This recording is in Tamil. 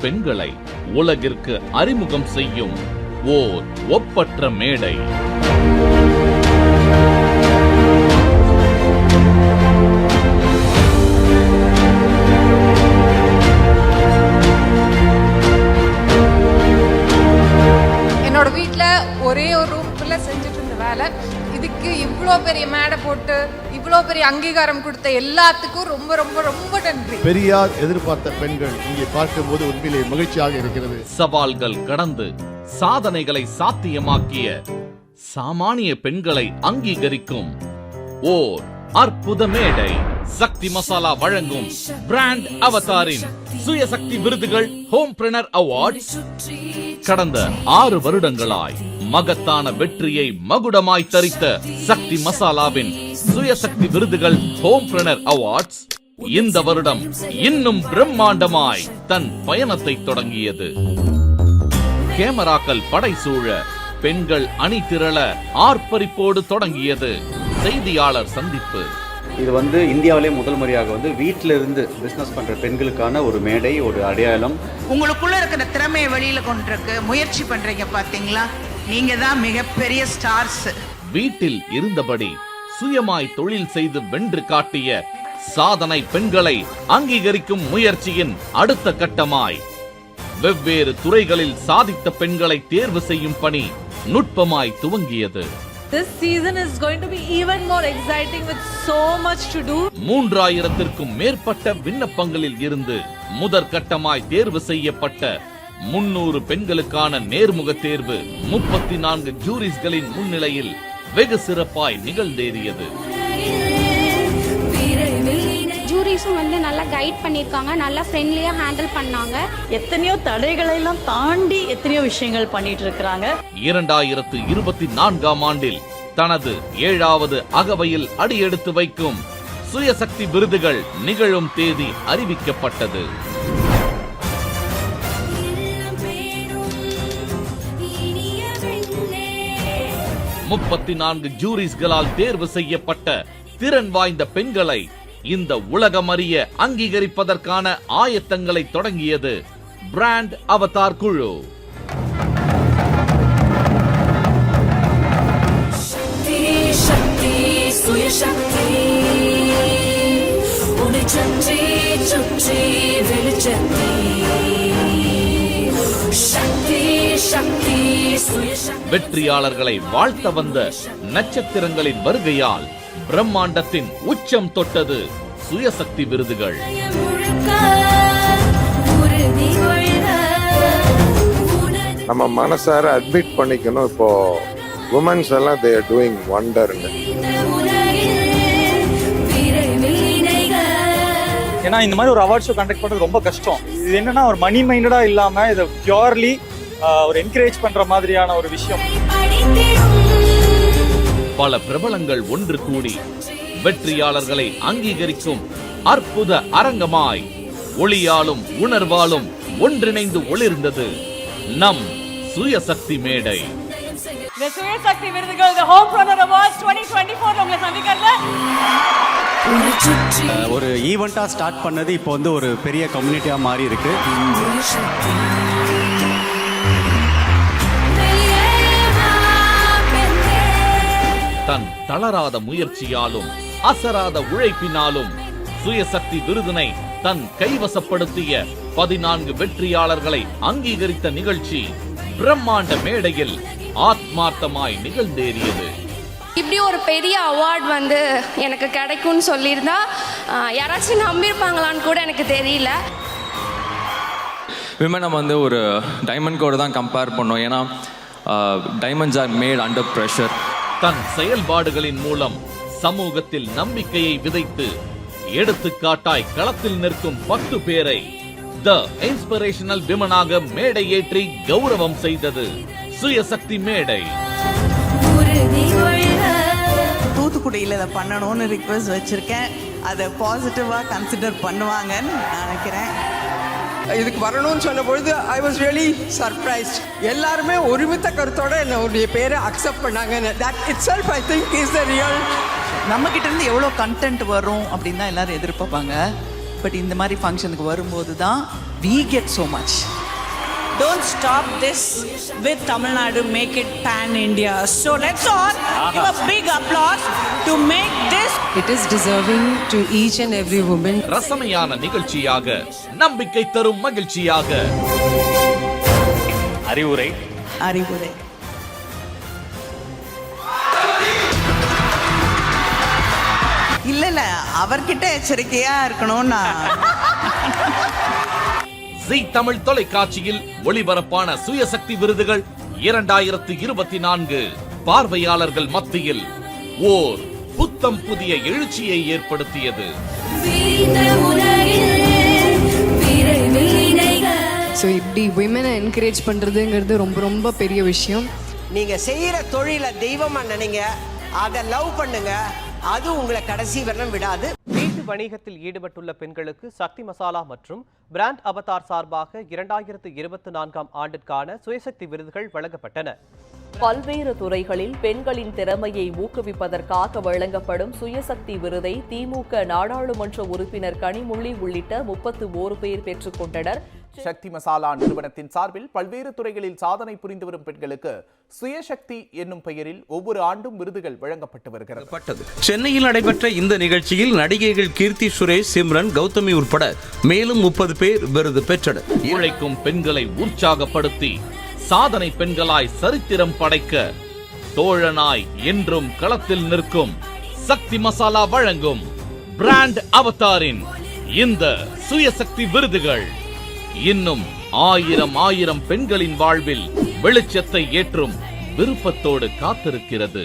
பெண்களை உலகிற்கு அறிமுகம் செய்யும் ஓர் ஒப்பற்ற மேடை. என்னோட வீட்டுல ஒரே ஒரு ரூம்குள்ள செஞ்சுட்டு இருந்த வேலை, இதுக்கு இவ்வளோ பெரிய மேடை போட்டு இவ்வளோ பெரிய அங்கீகாரம் கொடுத்த எல்லாத்துக்கும் ரொம்ப ரொம்ப ரொம்ப நன்றி. பெரியார் எதிர்பார்த்த பெண்கள் இங்கே பார்க்கும்போது உண்மையிலே மகிழ்ச்சியாக இருக்கிறது. சவால்கள் கடந்து சாதனைகளை சாத்தியமாக்கிய சாமானிய பெண்களை அங்கீகரிக்கும் ஓர் அற்புத மேடை. சக்தி மசாலா வழங்கும் பிராண்ட் அவதாரின் சுயசக்தி விருதுகள் ஹோம்பிரனர் அவார்ட்ஸ். கடந்த 6 வருடங்களாய் மகத்தான வெற்றியை மகுடமாய் தரித்த சக்தி மசாலாவின் சுயசக்தி விருதுகள் ஹோம்பிரனர் அவார்ட்ஸ் இந்த வருடம் இன்னும் பிரம்மாண்டமாய் தன் பயணத்தை தொடங்கியது. கேமராக்கள் படைசூழ, பெண்கள் அணி திரள ஆர்ப்பரிப்போடு தொடங்கியது செய்தியாளர் சந்திப்பு. இது இந்தியாவிலே முதல் முறையாக வீட்டில இருந்து பிசினஸ் பண்ற பெண்களுக்கான ஒரு மேடை, ஒரு அடையாளம். உங்களுக்குள்ள இருக்கிற திறமையை வெளியில கொண்டிருக்கு முயற்சி பண்றீங்க பாத்தீங்களா, நீங்க தான் மிகப்பெரிய ஸ்டார்ஸ். வீட்டில் இருந்தபடி சுயமாய் தொழில் செய்து வென்று காட்டிய சாதனை பெண்களை அங்கீகரிக்கும் முயற்சியின் அடுத்த கட்டமாய் வெவ்வேறு துறைகளில் சாதித்த பெண்களை தேர்வு செய்யும் பணி நுட்பமாய் துவங்கியது. This season is going to be even more exciting with so much to do. 3000க்கும் மேற்பட்ட விண்ணப்பங்களில் இருந்து முதற்கட்டமாய் தேர்வு செய்யப்பட்ட 300 பெண்களுக்கான நேர்முக தேர்வு 34 ஜூரிஸ்களின் முன்னிலையில் வெகு சிறப்பாய் நிகழ்ந்தேறியது. ஜூரிஸும் நல்லா கைட் பண்ணிருக்காங்க, நல்லா ஃப்ரெண்ட்லியா ஹேண்டில் பண்ணாங்க. எத்தனையோ தடைகளை எல்லாம் தாண்டி எத்தனையோ விஷயங்கள் பண்ணிட்டு இருக்காங்க. 2024ஆம் ஆண்டில் தனது 7வது அகவையில் அடியெடுத்து வைக்கும் சுயசக்தி விருதுகள் நிகழும் தேதி அறிவிக்கப்பட்டது. 34 ஜூரிஸ்களால் தேர்வு செய்யப்பட்ட திறன் வாய்ந்த பெண்களை இந்த உலகம் அறிய அங்கீகரிப்பதற்கான ஆயத்தங்களை தொடங்கியது பிராண்ட் அவதார் குழு. வெற்றியாளர்களை வாழ்த்த வந்த நட்சத்திரங்களின் வருகையால் பிரம்மாண்டத்தின் உச்சம் தொட்டது சுயசக்தி விருதுகள். நம்ம மனசார அட்மிட் பண்ணிக்கணும், இப்போ உமன்ஸ் எல்லாம் they are doing wonder. ஏன்னா இந்த மாதிரி ஒரு அவார்ட் ஷோ கண்டக்ட் பண்றது ரொம்ப கஷ்டம். இது என்னன்னா ஒரு மணி மைண்டடா இல்லாம இதை பியூர்லி ஒரு என்கரேஜ் பண்ற மாதிரியான ஒரு விஷயம். பல பிரபலங்கள் ஒன்று கூடி வெற்றியாளர்களை அங்கீகரிக்கும் அற்புத அரங்கமாய் ஒளியாலும் உணர்வாலும் ஒன்றிணைந்து ஒளிர்ந்தது நம் சுயசக்தி மேடை. சுயசக்தி விருதுகள் The Homepreneur Awards 2024 உங்களை சந்திக்கிறதுல ஒரு ஈவெண்டா ஸ்டார்ட் பண்ணது இப்போ ஒரு பெரிய கம்யூனிட்டியா மாறி இருக்கு. தன் தளராத முயற்சியாலும் அசராத உழைப்பினாலும் சுயசக்தி விருதினை தன் கைவசப்படுத்திய 14 வெற்றியாளர்களை அங்கீகரித்த நிகழ்ச்சி பிரம்மாண்ட மேடையில் ஆத்மார்த்தமாய் நிகழ்ந்தேறியது. இப்படி ஒரு பெரிய அவார்ட் எனக்கு கிடைக்கும்னு சொல்லியிருந்தா யாராச்சும் நம்பியிருப்பாங்களான்னு கூட எனக்கு தெரியல. விமனை ஒரு டைமண்ட் கோடு தான் கம்பேர் பண்ணோம். ஏன்னா diamonds are made under pressure. தன் செயல்பாடுகளின் மூலம் சமூகத்தில் நம்பிக்கையை விதைத்து எடுத்துக்காட்டாய் களத்தில் நிற்கும் 10 பேரை த இன்ஸ்பிரேஷனல் விமனாக மேடை ஏற்றி கௌரவம் செய்தது சுயசக்தி மேடை. தூத்துக்குடியில் இதை பண்ணணும்னு ரிக்வெஸ்ட் வச்சிருக்கேன். அதை பாசிட்டிவா கன்சிடர் பண்ணுவாங்கன்னு நினைக்கிறேன். இதுக்கு வரணும்னு சொன்ன பொழுது ஐ வாஸ் ரியலி சர்ப்ரைஸ்ட். எல்லாருமே ஒருமித்த கருத்தோட என்னுடைய பேரை அக்செப்ட் பண்ணாங்க. That itself I think is the real. நம்ம கிட்ட இருந்து எவ்வளோ கண்டென்ட் வரும் அப்படின்னு தான் எல்லாரும் எதிர்பார்ப்பாங்க. பட் இந்த மாதிரி ஃபங்க்ஷனுக்கு வரும்போது தான் we get so much. Don't stop this with Tamil Nadu, make it pan India. So let's all give a big applause to make this. It is deserving to each and every woman. ரசமையான நிகழ்ச்சியாக, நம்பிக்கை தரும் மகிழ்ச்சியாக. அறிவுரை அறிவுரை இல்ல அவர்கிட்ட எச்சரிக்கையா இருக்கணும்னா ஜீ தமிழ் தொலைக்காட்சியில் ஒளிபரப்பான சுயசக்தி விருதுகள் 2024 பார்வையாளர்கள் மத்தியில் ஓர் புத்தம் புதிய எழுச்சியை ஏற்படுத்தியது. ஸோ இப்படி விமனை என்கரேஜ் பண்ணுறதுங்கிறது ரொம்ப ரொம்ப பெரிய விஷயம். நீங்க செய்யற தொழிலை தெய்வமா நினைங்க, அதை லவ் பண்ணுங்க, அது உங்களை கடைசி வரலும் விடாது. வீட்டு வணிகத்தில் ஈடுபட்டுள்ள பெண்களுக்கு சக்தி மசாலா மற்றும் பிராண்ட் அவதார் சார்பாக 2024ஆம் ஆண்டிற்கான சுயசக்தி விருதுகள் வழங்கப்பட்டன. பல்வேறு துறைகளில் பெண்களின் திறமையை ஊக்குவிப்பதற்காக வழங்கப்படும் சுயசக்தி விருதை திமுக நாடாளுமன்ற உறுப்பினர் கனிமொழி உள்ளிட்ட 31 பேர் பெற்றுக் கொண்டனர். சக்தி மசாலா நிறுவனத்தின் சார்பில் பல்வேறு துறைகளில் சாதனை புரிந்து வரும் பெண்களுக்கு சுயசக்தி என்னும் பெயரில் ஒவ்வொரு ஆண்டும் விருதுகள் வழங்கப்பட்டு வருகிறது. சென்னையில் நடைபெற்ற இந்த நிகழ்ச்சியில் நடிகைகள் கீர்த்தி சுரேஷ், சிம்ரன், கௌதமி உட்பட மேலும் 30 பேர் விருது பெற்றனர். உழைக்கும் பெண்களை உற்சாகப்படுத்தி சாதனை பெண்களாய் சரித்திரம் படைக்க தோழனாய் என்றும் களத்தில் நிற்கும் சக்தி மசாலா வழங்கும் பிராண்ட் அவதாரின் இந்த சுயசக்தி விருதுகள் இன்னும் ஆயிரம் பெண்களின் வாழ்வில் வெளிச்சத்தை ஏற்றும் விருப்பத்தோடு காத்திருக்கிறது.